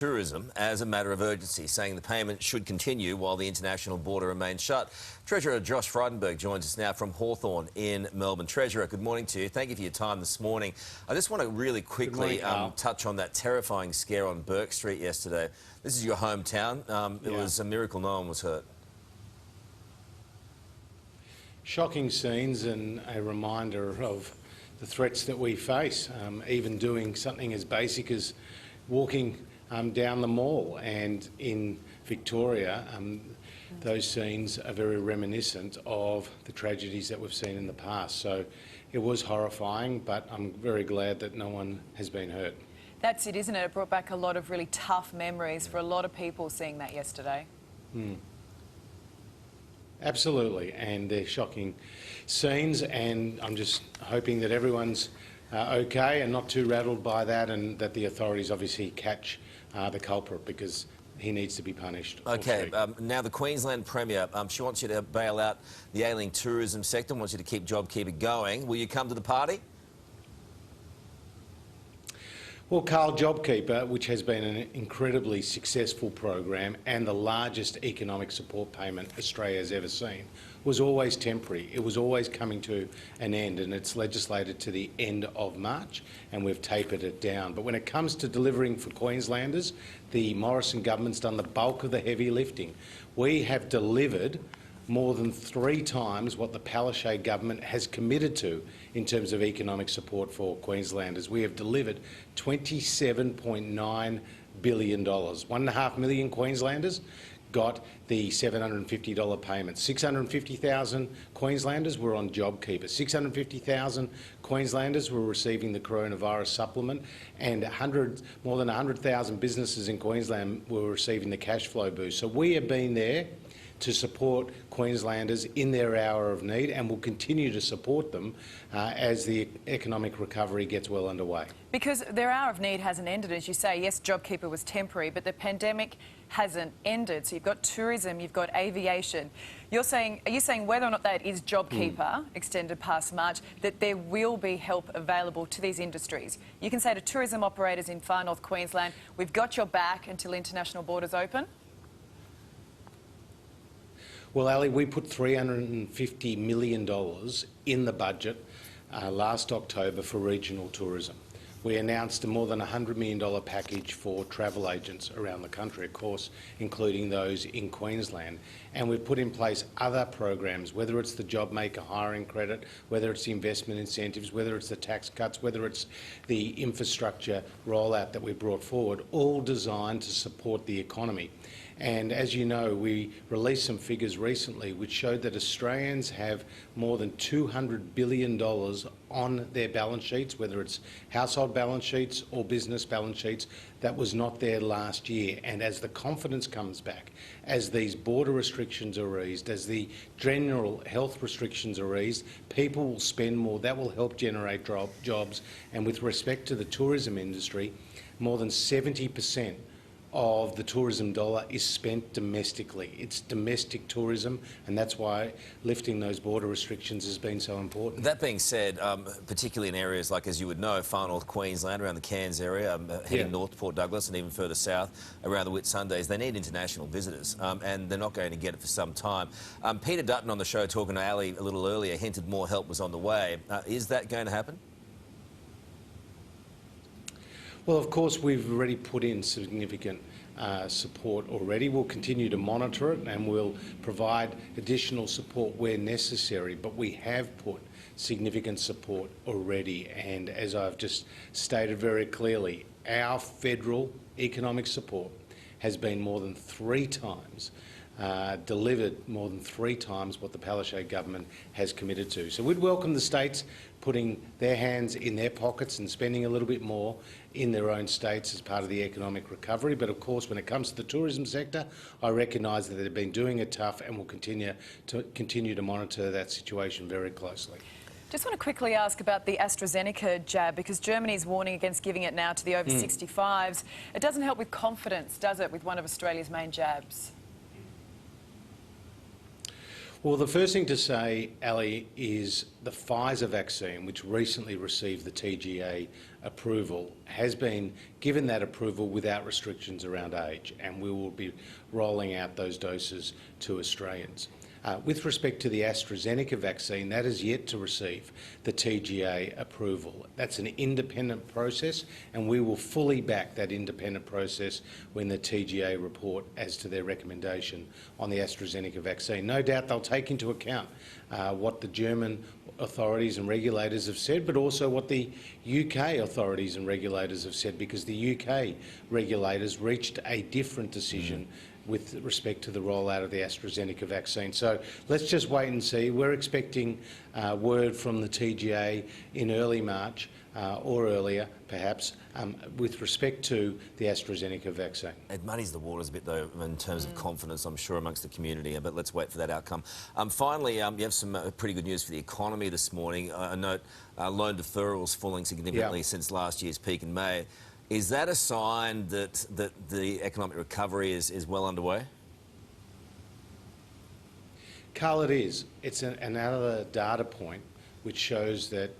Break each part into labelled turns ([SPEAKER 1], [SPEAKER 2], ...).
[SPEAKER 1] tourism as a matter of urgency, saying the payment should continue while the international border remains shut. Treasurer Josh Frydenberg joins us now from Hawthorn in Melbourne. Treasurer, good morning to you. Thank you for your time this morning. I just want to really quickly touch on that terrifying scare on Burke Street yesterday. This is your hometown. It was a miracle no one was hurt.
[SPEAKER 2] Shocking scenes and a reminder of the threats that we face, even doing something as basic as walking down the mall. And in Victoria, those scenes are very reminiscent of the tragedies that we've seen in the past. So it was horrifying, but I'm very glad that no one has been hurt.
[SPEAKER 3] That's it, isn't it? It brought back a lot of really tough memories for a lot of people seeing that yesterday.
[SPEAKER 2] Absolutely, and they're shocking scenes, and I'm just hoping that everyone's okay and not too rattled by that, and that the authorities obviously catch the culprit, because he needs to be punished.
[SPEAKER 1] Okay, now the Queensland Premier, she wants you to bail out the ailing tourism sector, wants you to keep JobKeeper going. Will you come to the party?
[SPEAKER 2] Well, Karl, JobKeeper, which has been an incredibly successful program and the largest economic support payment Australia has ever seen, was always temporary. It was always coming to an end, and it's legislated to the end of March, and we've tapered it down. But when it comes to delivering for Queenslanders, the Morrison government's done the bulk of the heavy lifting. We have delivered more than 3 times what the Palaszczuk government has committed to in terms of economic support for Queenslanders. We have delivered $27.9 billion. 1.5 million Queenslanders got the $750 payment. 650,000 Queenslanders were on JobKeeper. 650,000 Queenslanders were receiving the coronavirus supplement, and more than 100,000 businesses in Queensland were receiving the cash flow boost. So we have been there to support Queenslanders in their hour of need, and will continue to support them as the economic recovery gets well underway.
[SPEAKER 3] Because their hour of need hasn't ended, as you say. Yes, JobKeeper was temporary, but the pandemic hasn't ended. So you've got tourism, you've got aviation. Are you saying whether or not that is JobKeeper extended past March, that there will be help available to these industries? You can say to tourism operators in far north Queensland, we've got your back until international borders open?
[SPEAKER 2] Well, Ali, we put $350 million in the budget last October for regional tourism. We announced a more than $100 million package for travel agents around the country, of course, including those in Queensland. And we've put in place other programs, whether it's the JobMaker hiring credit, whether it's the investment incentives, whether it's the tax cuts, whether it's the infrastructure rollout that we brought forward, all designed to support the economy. And as you know, we released some figures recently which showed that Australians have more than $200 billion on their balance sheets, whether it's household balance sheets or business balance sheets, that was not there last year. And as the confidence comes back, as these border restrictions are eased, as the general health restrictions are eased, people will spend more. That will help generate jobs. And with respect to the tourism industry, more than 70% of the tourism dollar is spent domestically. It's domestic tourism, and that's why lifting those border restrictions has been so important.
[SPEAKER 1] That being said, particularly in areas like, as you would know, far north Queensland, around the Cairns area, heading north to Port Douglas and even further south around the Whitsundays, they need international visitors, and they're not going to get it for some time. Peter Dutton on the show, talking to Ali a little earlier, hinted more help was on the way. Is that going to happen?
[SPEAKER 2] Well, of course, we've already put in significant support already. We'll continue to monitor it, and we'll provide additional support where necessary, but we have put significant support already. And as I've just stated very clearly, our federal economic support has been more than 3 times delivered more than 3 times what the Palaszczuk government has committed to. So we'd welcome the states putting their hands in their pockets and spending a little bit more in their own states as part of the economic recovery. But of course, when it comes to the tourism sector, I recognise that they've been doing it tough, and will continue to monitor that situation very closely.
[SPEAKER 3] Just want to quickly ask about the AstraZeneca jab, because Germany is warning against giving it now to the over 65s. It doesn't help with confidence, does it, with one of Australia's main jabs?
[SPEAKER 2] Well, the first thing to say, Ali, is the Pfizer vaccine, which recently received the TGA approval, has been given that approval without restrictions around age, and we will be rolling out those doses to Australians. With respect to the AstraZeneca vaccine, that is yet to receive the TGA approval. That's an independent process, and we will fully back that independent process when the TGA report as to their recommendation on the AstraZeneca vaccine. No doubt they'll take into account what the German authorities and regulators have said, but also what the UK authorities and regulators have said, because the UK regulators reached a different decision with respect to the rollout of the AstraZeneca vaccine. So let's just wait and see. We're expecting word from the TGA in early March or earlier, perhaps, with respect to the AstraZeneca vaccine.
[SPEAKER 1] It muddies the waters a bit, though, in terms of confidence, I'm sure, amongst the community, but let's wait for that outcome. Finally, you have some pretty good news for the economy this morning. I note loan deferrals falling significantly since last year's peak in May. Is that a sign that the economic recovery is well underway?
[SPEAKER 2] Karl, it is. It's another data point which shows that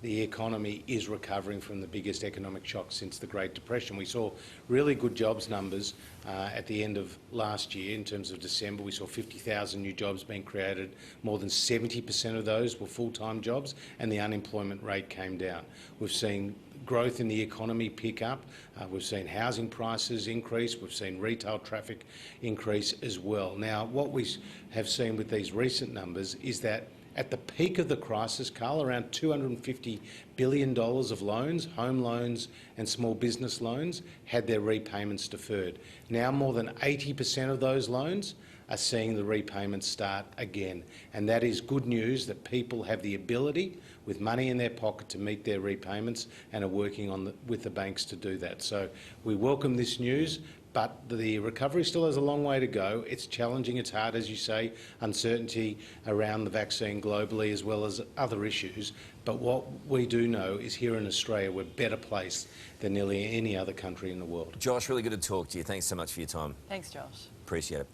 [SPEAKER 2] the economy is recovering from the biggest economic shock since the Great Depression. We saw really good jobs numbers at the end of last year. In terms of December, we saw 50,000 new jobs being created. More than 70% of those were full-time jobs, and the unemployment rate came down. We've seen growth in the economy pick up. We've seen housing prices increase. We've seen retail traffic increase as well. Now, what we have seen with these recent numbers is that at the peak of the crisis, Karl, around $250 billion of loans, home loans and small business loans, had their repayments deferred. Now more than 80% of those loans are seeing the repayments start again. And that is good news that people have the ability, with money in their pocket, to meet their repayments and are working with the banks to do that. So we welcome this news. But the recovery still has a long way to go. It's challenging, it's hard, as you say, uncertainty around the vaccine globally as well as other issues. But what we do know is here in Australia, we're better placed than nearly any other country in the world.
[SPEAKER 1] Josh, really good to talk to you. Thanks so much for your time.
[SPEAKER 3] Thanks, Josh.
[SPEAKER 1] Appreciate it.